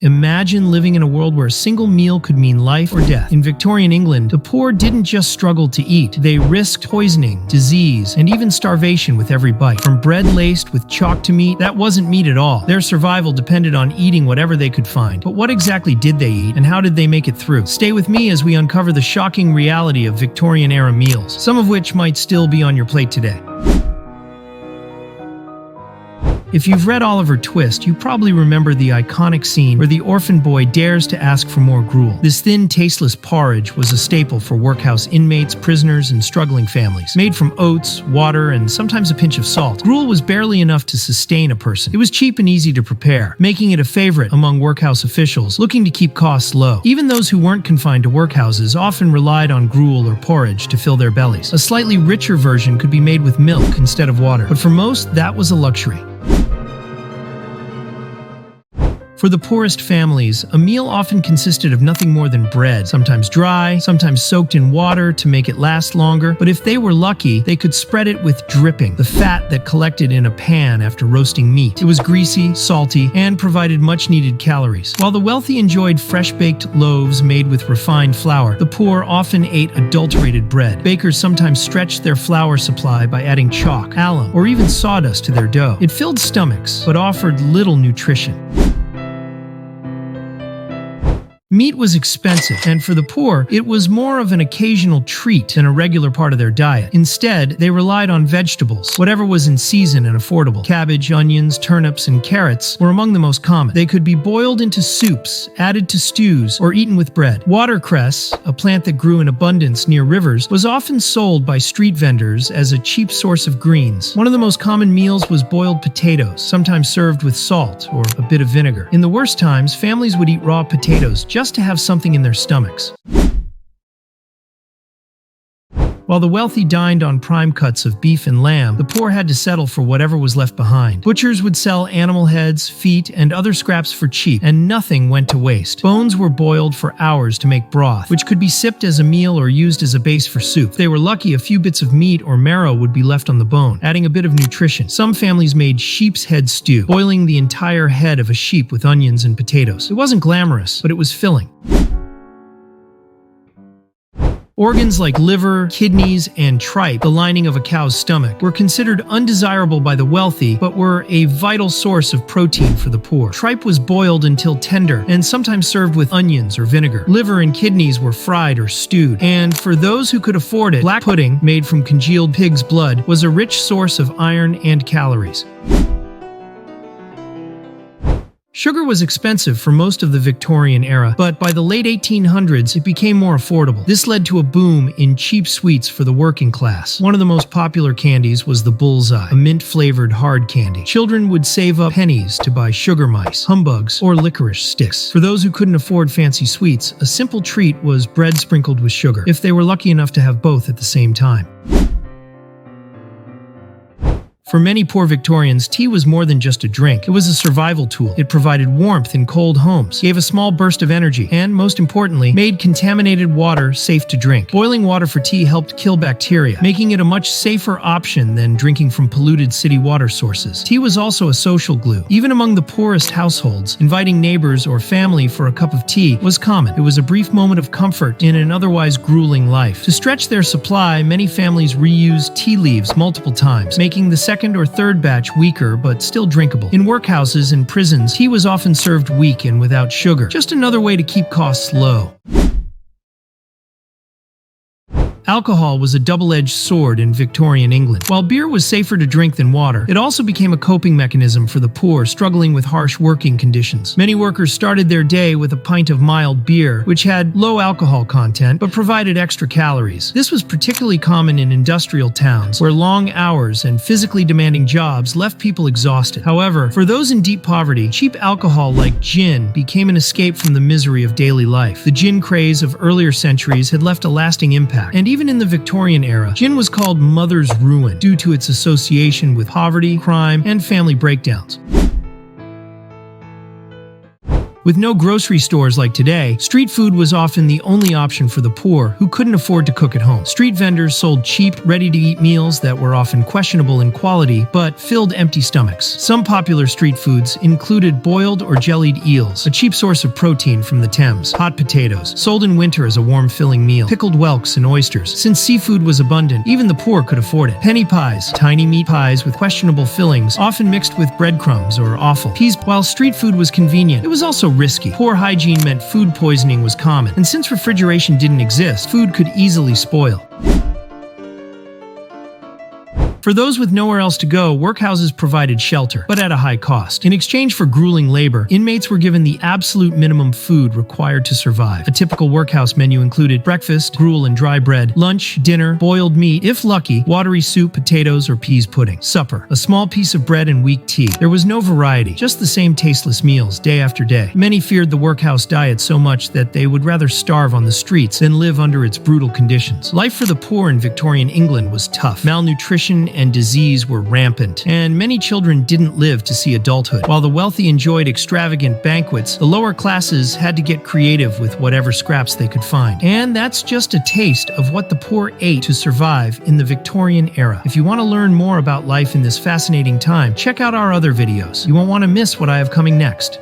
Imagine living in a world where a single meal could mean life or death. In Victorian England, the poor didn't just struggle to eat. They risked poisoning, disease, and even starvation with every bite. From bread laced with chalk to meat, that wasn't meat at all. Their survival depended on eating whatever they could find. But what exactly did they eat, and how did they make it through? Stay with me as we uncover the shocking reality of Victorian-era meals, some of which might still be on your plate today. If you've read Oliver Twist, you probably remember the iconic scene where the orphan boy dares to ask for more gruel. This thin, tasteless porridge was a staple for workhouse inmates, prisoners, and struggling families. Made from oats, water, and sometimes a pinch of salt, gruel was barely enough to sustain a person. It was cheap and easy to prepare, making it a favorite among workhouse officials looking to keep costs low. Even those who weren't confined to workhouses often relied on gruel or porridge to fill their bellies. A slightly richer version could be made with milk instead of water, but for most, that was a luxury. For the poorest families, a meal often consisted of nothing more than bread, sometimes dry, sometimes soaked in water to make it last longer, but if they were lucky, they could spread it with dripping, the fat that collected in a pan after roasting meat. It was greasy, salty, and provided much-needed calories. While the wealthy enjoyed fresh-baked loaves made with refined flour, the poor often ate adulterated bread. Bakers sometimes stretched their flour supply by adding chalk, alum, or even sawdust to their dough. It filled stomachs, but offered little nutrition. Meat was expensive, and for the poor, it was more of an occasional treat than a regular part of their diet. Instead, they relied on vegetables, whatever was in season and affordable. Cabbage, onions, turnips, and carrots were among the most common. They could be boiled into soups, added to stews, or eaten with bread. Watercress, a plant that grew in abundance near rivers, was often sold by street vendors as a cheap source of greens. One of the most common meals was boiled potatoes, sometimes served with salt or a bit of vinegar. In the worst times, families would eat raw potatoes just to have something in their stomachs. While the wealthy dined on prime cuts of beef and lamb, the poor had to settle for whatever was left behind. Butchers would sell animal heads, feet, and other scraps for cheap, and nothing went to waste. Bones were boiled for hours to make broth, which could be sipped as a meal or used as a base for soup. If they were lucky, a few bits of meat or marrow would be left on the bone, adding a bit of nutrition. Some families made sheep's head stew, boiling the entire head of a sheep with onions and potatoes. It wasn't glamorous, but it was filling. Organs like liver, kidneys, and tripe, the lining of a cow's stomach, were considered undesirable by the wealthy, but were a vital source of protein for the poor. Tripe was boiled until tender, and sometimes served with onions or vinegar. Liver and kidneys were fried or stewed, and for those who could afford it, black pudding, made from congealed pig's blood, was a rich source of iron and calories. Sugar was expensive for most of the Victorian era, but by the late 1800s, it became more affordable. This led to a boom in cheap sweets for the working class. One of the most popular candies was the bullseye, a mint-flavored hard candy. Children would save up pennies to buy sugar mice, humbugs, or licorice sticks. For those who couldn't afford fancy sweets, a simple treat was bread sprinkled with sugar, if they were lucky enough to have both at the same time. For many poor Victorians, tea was more than just a drink. It was a survival tool. It provided warmth in cold homes, gave a small burst of energy, and, most importantly, made contaminated water safe to drink. Boiling water for tea helped kill bacteria, making it a much safer option than drinking from polluted city water sources. Tea was also a social glue. Even among the poorest households, inviting neighbors or family for a cup of tea was common. It was a brief moment of comfort in an otherwise grueling life. To stretch their supply, many families reused tea leaves multiple times, making the second or third batch weaker but still drinkable. In workhouses and prisons, tea was often served weak and without sugar, just another way to keep costs low. Alcohol was a double-edged sword in Victorian England. While beer was safer to drink than water, it also became a coping mechanism for the poor struggling with harsh working conditions. Many workers started their day with a pint of mild beer, which had low alcohol content but provided extra calories. This was particularly common in industrial towns, where long hours and physically demanding jobs left people exhausted. However, for those in deep poverty, cheap alcohol like gin became an escape from the misery of daily life. The gin craze of earlier centuries had left a lasting impact, and even in the Victorian era, gin was called mother's ruin due to its association with poverty, crime, and family breakdowns. With no grocery stores like today, street food was often the only option for the poor who couldn't afford to cook at home. Street vendors sold cheap, ready-to-eat meals that were often questionable in quality, but filled empty stomachs. Some popular street foods included boiled or jellied eels, a cheap source of protein from the Thames, hot potatoes, sold in winter as a warm filling meal, pickled whelks and oysters. Since seafood was abundant, even the poor could afford it. Penny pies, tiny meat pies with questionable fillings, often mixed with breadcrumbs or offal. While street food was convenient, it was also risky. Poor hygiene meant food poisoning was common, and since refrigeration didn't exist, food could easily spoil. For those with nowhere else to go, workhouses provided shelter, but at a high cost. In exchange for grueling labor, inmates were given the absolute minimum food required to survive. A typical workhouse menu included breakfast, gruel and dry bread, lunch, dinner, boiled meat, if lucky, watery soup, potatoes, or peas pudding. Supper, a small piece of bread and weak tea. There was no variety, just the same tasteless meals day after day. Many feared the workhouse diet so much that they would rather starve on the streets than live under its brutal conditions. Life for the poor in Victorian England was tough. Malnutrition and disease were rampant, and many children didn't live to see adulthood. While the wealthy enjoyed extravagant banquets, the lower classes had to get creative with whatever scraps they could find. And that's just a taste of what the poor ate to survive in the Victorian era. If you want to learn more about life in this fascinating time, check out our other videos. You won't want to miss what I have coming next.